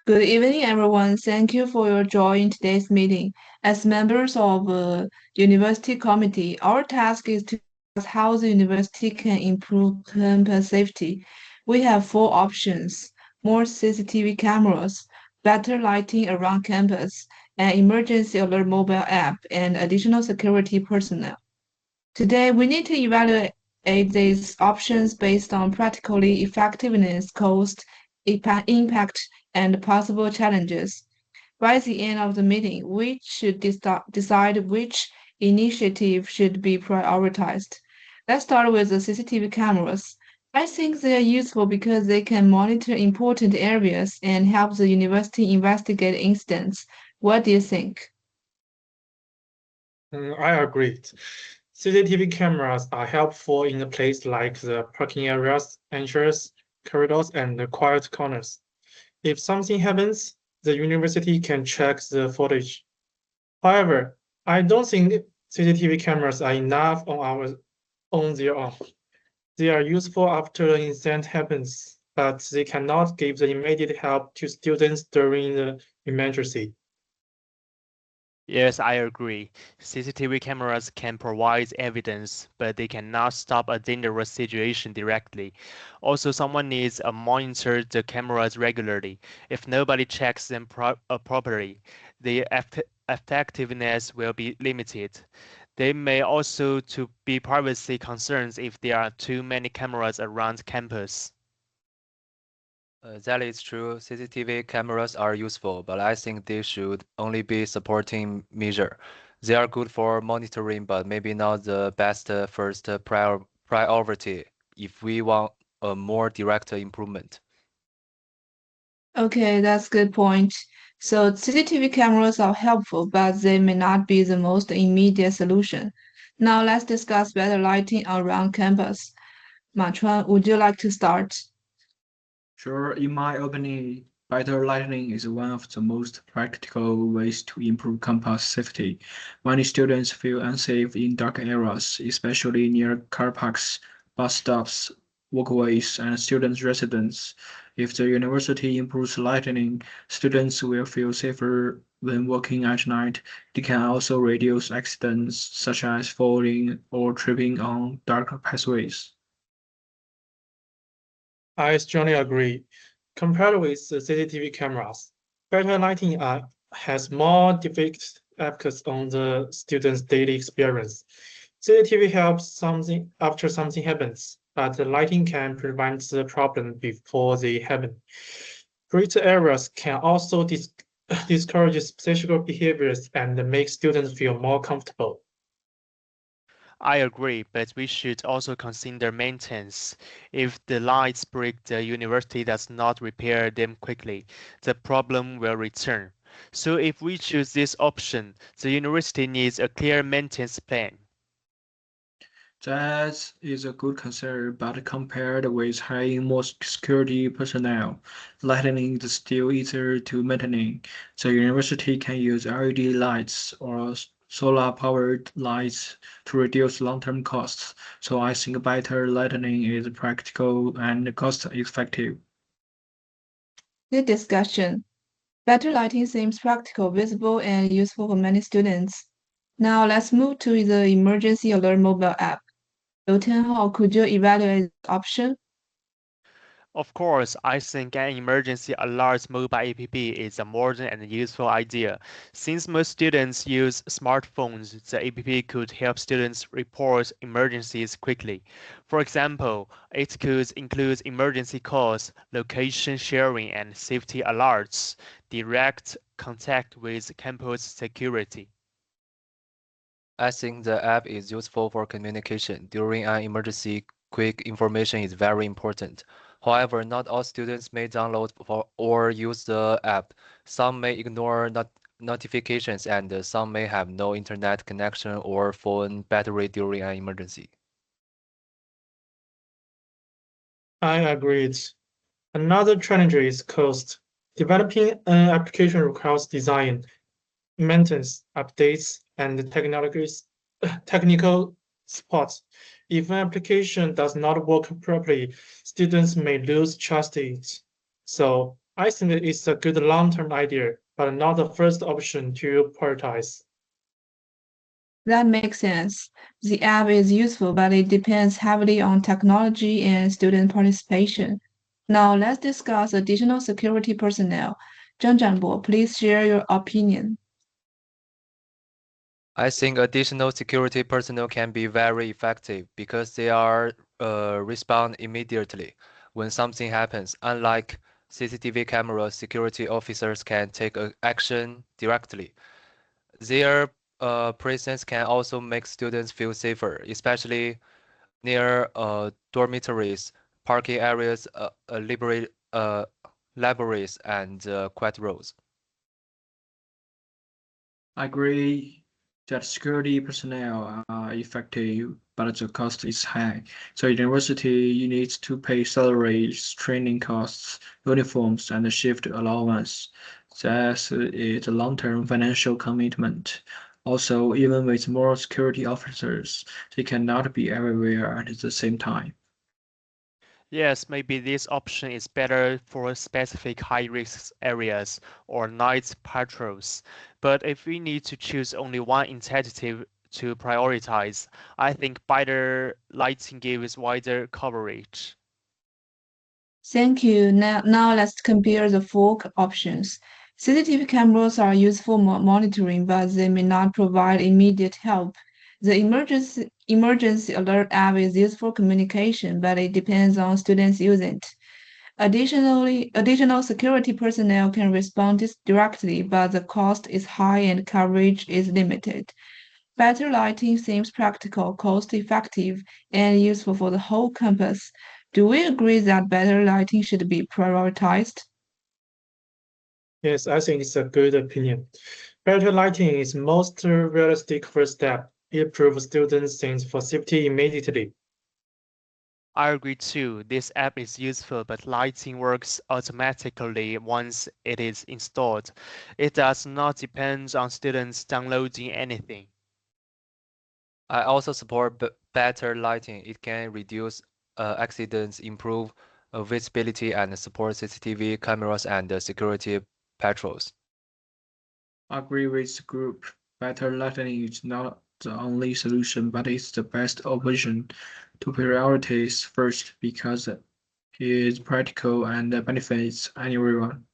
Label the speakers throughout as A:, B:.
A: Good evening, everyone. Thank you for your join in today's meeting. As members of the university committee, our task is to discuss how the university can improve campus safety. We have four options: more CCTV cameras, better lighting around campus, an emergency alert mobile app, and additional security personnel. Today, we need to evaluate these options based on practically effectiveness, cost, impact, and possible challenges. By the end of the meeting, we should decide which initiative should be prioritized. Let's start with the CCTV cameras. I think they are useful because they can monitor important areas and help the university investigate incidents. What do you think?
B: I agree. CCTV cameras are helpful in a place like the parking areas, entrances, corridors, and the quiet corners. If something happens, the university can check the footage. However, I don't think CCTV cameras are enough on their own. They are useful after the incident happens, but they cannot give the immediate help to students during the emergency.
C: Yes, I agree. CCTV cameras can provide evidence, but they cannot stop a dangerous situation directly. Also, someone needs to monitor the cameras regularly. If nobody checks them properly, the effectiveness will be limited. There may also to be privacy concerns if there are too many cameras around campus.
D: That is true. CCTV cameras are useful, but I think they should only be supporting measure. They are good for monitoring, but maybe not the best first priority if we want a more direct improvement.
A: Okay, that's a good point. So CCTV cameras are helpful, but they may not be the most immediate solution. Now let's discuss better lighting around campus. Ma Chuan, would you like to start?
E: Sure, in my opinion, better lighting is one of the most practical ways to improve campus safety. Many students feel unsafe in dark areas, especially near car parks, bus stops, walkways, and student residence. If the university improves lighting, students will feel safer when walking at night. They can also reduce accidents such as falling or tripping on dark pathways.
B: I strongly agree. Compared with the CCTV cameras, better lighting has more direct effects on the students' daily experience. CCTV helps something after something happens, but the lighting can prevent the problem before they happen. Greater areas can also discourage sexual behaviors and make students feel more comfortable.
C: I agree, but we should also consider maintenance. If the lights break, the university does not repair them quickly, the problem will return. So if we choose this option, the university needs a clear maintenance plan.
E: That is a good concern, but compared with hiring more security personnel, lighting is still easier to maintain. The university can use LED lights or solar-powered lights to reduce long-term costs. So I think better lighting is practical and cost-effective.
A: Good discussion. Better lighting seems practical, visible, and useful for many students. Now let's move to the emergency alert mobile app. Liu Tianhao, could you evaluate the option?
C: Of course, I think an emergency alert mobile app is a modern and useful idea. Since most students use smartphones, the app could help students report emergencies quickly. For example, it could include emergency calls, location sharing, and safety alerts, direct contact with campus security.
D: I think the app is useful for communication. During an emergency, quick information is very important. However, not all students may download or use the app. Some may ignore notifications, and some may have no internet connection or phone battery during an emergency.
B: I agreed. Another challenge is cost. Developing an application requires design, maintenance, updates, and technical support. If an application does not work properly, students may lose trust in it. So I think that it's a good long-term idea, but not the first option to prioritize.
A: That makes sense. The app is useful, but it depends heavily on technology and student participation. Now let's discuss additional security personnel. Zhang Zhanbo, please share your opinion.
D: I think additional security personnel can be very effective because they are respond immediately when something happens. Unlike CCTV cameras, security officers can take action directly. Their presence can also make students feel safer, especially near dormitories, parking areas, libraries, and quiet roads.
E: I agree that security personnel are effective, but the cost is high. So university needs to pay salaries, training costs, uniforms, and shift allowance. That is a long-term financial commitment. Also, even with more security officers, they cannot be everywhere at the same time.
C: Yes, maybe this option is better for specific high-risk areas or night patrols. But if we need to choose only one initiative to prioritize, I think better lighting gives wider coverage.
A: Thank you. Now let's compare the four options. CCTV cameras are useful for monitoring, but they may not provide immediate help. The emergency alert app is used for communication, but it depends on students using it. Additionally, additional security personnel can respond directly, but the cost is high and coverage is limited. Better lighting seems practical, cost-effective, and useful for the whole campus. Do we agree that better lighting should be prioritized?
B: Yes, I think it's a good opinion. Better lighting is most realistic first step. It proves students sense for safety immediately.
C: I agree too. This app is useful, but lighting works automatically once it is installed. It does not depend on students downloading anything.
D: I also support better lighting. It can reduce accidents, improve visibility, and support CCTV cameras and security patrols.
E: I agree with the group. Better lighting is not the only solution, but it's the best option to prioritize first because it is practical and benefits everyone.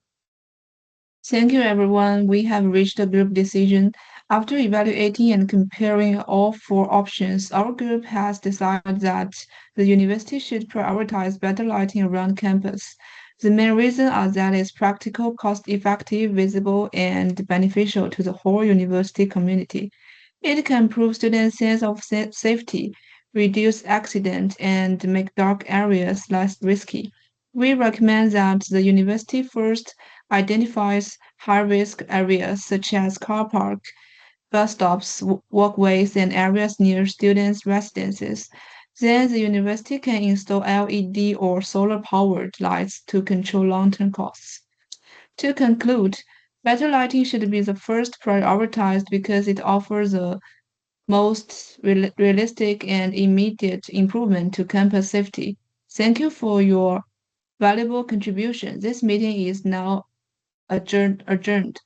A: Thank you, everyone. We have reached a group decision. After evaluating and comparing all four options, our group has decided that the university should prioritize better lighting around campus. The main reason are that it's practical, cost-effective, visible, and beneficial to the whole university community. It can improve students' sense of safety, reduce accidents, and make dark areas less risky. We recommend that the university first identifies high-risk areas such as car park, bus stops, walkways, and areas near students' residences. Then the university can install LED or solar-powered lights to control long-term costs. To conclude, better lighting should be the first prioritized because it offers the most realistic and immediate improvement to campus safety. Thank you for your valuable contribution. This meeting is now adjourned.